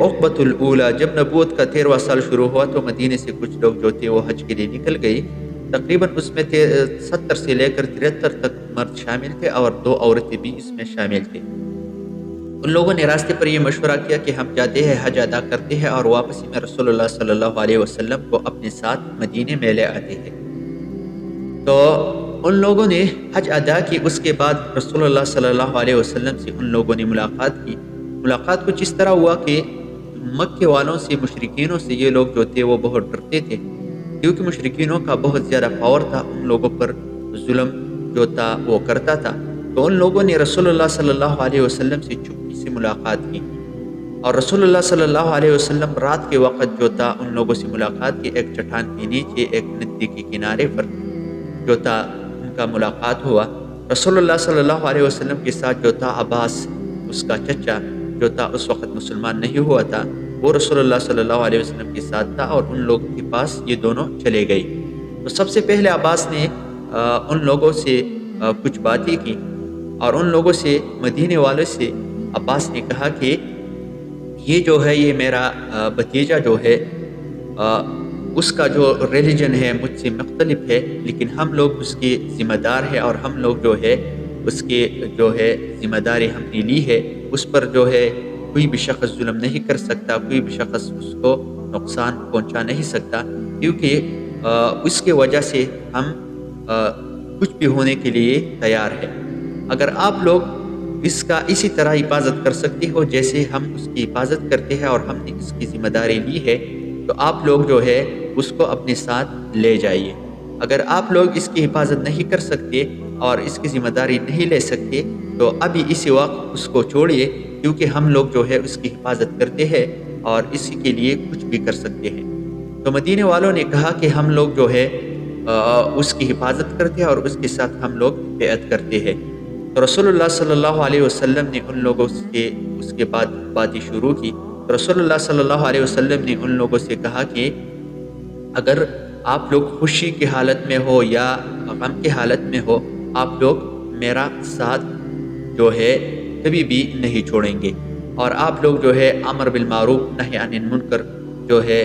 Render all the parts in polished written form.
عقبۃ الاولیٰ، جب نبوت کا 13واں سال شروع ہوا تو مدینے سے کچھ لوگ جو تھے وہ حج کے لیے نکل گئی۔ تقریباً اس میں 70 سے لے کر 73 تک مرد شامل تھے اور 2 عورتیں بھی اس میں شامل تھے۔ ان لوگوں نے راستے پر یہ مشورہ کیا کہ ہم جاتے ہیں، حج ادا کرتے ہیں اور واپسی میں رسول اللہ صلی اللہ علیہ وسلم کو اپنے ساتھ مدینے میں لے آتے ہیں۔ تو ان لوگوں نے حج ادا کی۔ اس کے بعد رسول اللہ صلی اللہ علیہ وسلم سے ان لوگوں نے ملاقات کی۔ ملاقات کچھ اس طرح ہوا کہ مکے والوں سے، مشرکینوں سے یہ لوگ جو تھے وہ بہت ڈرتے تھے، کیونکہ مشرکینوں کا بہت زیادہ پاور تھا، ان لوگوں پر ظلم جو تھا وہ کرتا تھا۔ تو ان لوگوں نے رسول اللہ صلی اللہ علیہ وسلم سے چپکے سے ملاقات کی، اور رسول اللہ صلی اللہ علیہ وسلم رات کے وقت جو تھا ان لوگوں سے ملاقات کی۔ ایک چٹان کے نیچے، ایک ندی کے کنارے پر جو تھا ان کا ملاقات ہوا۔ رسول اللہ صلی اللہ علیہ وسلم کے ساتھ جو تھا عباس، اس کا چچا جو تھا اس وقت مسلمان نہیں ہوا تھا، وہ رسول اللہ صلی اللہ علیہ وسلم کے ساتھ تھا، اور ان لوگوں کے پاس یہ دونوں چلے گئے۔ تو سب سے پہلے عباس نے ان لوگوں سے کچھ باتیں کی، اور ان لوگوں سے، مدینے والوں سے عباس نے کہا کہ یہ جو ہے، یہ میرا بھتیجا جو ہے، اس کا جو ریلیجن ہے مجھ سے مختلف ہے، لیکن ہم لوگ اس کے ذمہ دار ہیں، اور ہم لوگ جو ہے اس کے جو ہے ذمہ داری ہم نے لی ہے۔ اس پر جو ہے کوئی بھی شخص ظلم نہیں کر سکتا، کوئی بھی شخص اس کو نقصان پہنچا نہیں سکتا، کیونکہ اس کے وجہ سے ہم کچھ بھی ہونے کے لیے تیار ہیں۔ اگر آپ لوگ اس کا اسی طرح حفاظت کر سکتے ہو جیسے ہم اس کی حفاظت کرتے ہیں اور ہم نے اس کی ذمہ داری لی ہے، تو آپ لوگ جو ہے اس کو اپنے ساتھ لے جائیے۔ اگر آپ لوگ اس کی حفاظت نہیں کر سکتے اور اس کی ذمہ داری نہیں لے سکتے، تو ابھی اسی وقت اس کو چھوڑیے، کیونکہ ہم لوگ جو ہے اس کی حفاظت کرتے ہیں اور اسی کے لیے کچھ بھی کر سکتے ہیں۔ تو مدینے والوں نے کہا کہ ہم لوگ جو ہے اس کی حفاظت کرتے ہیں اور اس کے ساتھ ہم لوگ بیعت کرتے ہیں۔ تو رسول اللہ صلی اللہ علیہ وسلم نے ان لوگوں سے اس کے بعد باتیں شروع کی۔ تو رسول اللہ صلی اللہ علیہ وسلم نے ان لوگوں سے کہا کہ اگر آپ لوگ خوشی کی حالت میں ہو یا غم کی حالت میں ہو، آپ لوگ میرا ساتھ جو ہے کبھی بھی نہیں چھوڑیں گے، اور آپ لوگ جو ہے امر بالمعروف نہی عن المنکر جو ہے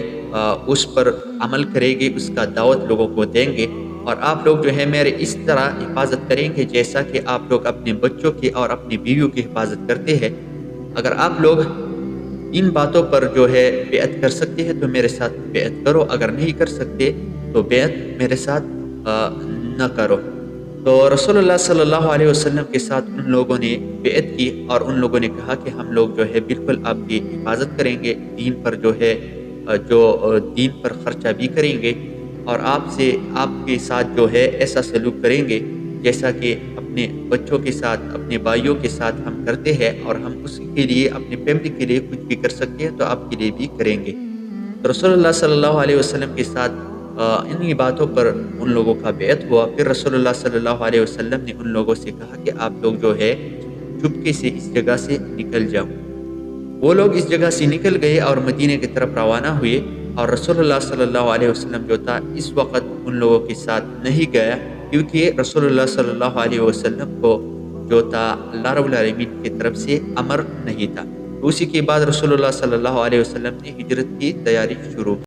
اس پر عمل کریں گے، اس کا دعوت لوگوں کو دیں گے، اور آپ لوگ جو ہے میرے اس طرح حفاظت کریں گے جیسا کہ آپ لوگ اپنے بچوں کی اور اپنی بیویوں کی حفاظت کرتے ہیں۔ اگر آپ لوگ ان باتوں پر جو ہے بیعت کر سکتے ہیں تو میرے ساتھ بیعت کرو، اگر نہیں کر سکتے تو بیعت میرے ساتھ نہ کرو۔ تو رسول اللہ صلی اللہ علیہ وسلم کے ساتھ ان لوگوں نے بیعت کی، اور ان لوگوں نے کہا کہ ہم لوگ جو ہے بالکل آپ کی حفاظت کریں گے، دین پر جو ہے دین پر خرچہ بھی کریں گے، اور آپ کے ساتھ جو ہے ایسا سلوک کریں گے جیسا کہ اپنے بچوں کے ساتھ، اپنے بھائیوں کے ساتھ ہم کرتے ہیں، اور ہم اس کے لیے، اپنے فیملی کے لیے کچھ بھی کر سکتے ہیں تو آپ کے لیے بھی کریں گے۔ تو رسول اللہ صلی اللہ علیہ وسلم کے ساتھ انہی باتوں پر ان لوگوں کا بیعت ہوا۔ پھر رسول اللہ صلی اللہ علیہ وسلم نے ان لوگوں سے کہا کہ آپ لوگ جو ہے چپکے سے اس جگہ سے نکل جاؤ۔ وہ لوگ اس جگہ سے نکل گئے اور مدینے کی طرف روانہ ہوئے، اور رسول اللہ صلی اللہ علیہ وسلم جو تھا اس وقت ان لوگوں کے ساتھ نہیں گیا، کیونکہ رسول اللہ صلی اللہ علیہ وسلم کو جو تھا اللہ رب العالمین کی طرف سے امر نہیں تھا۔ اسی کے بعد رسول اللہ صلی اللہ علیہ وسلم نے ہجرت کی تیاری شروع کی۔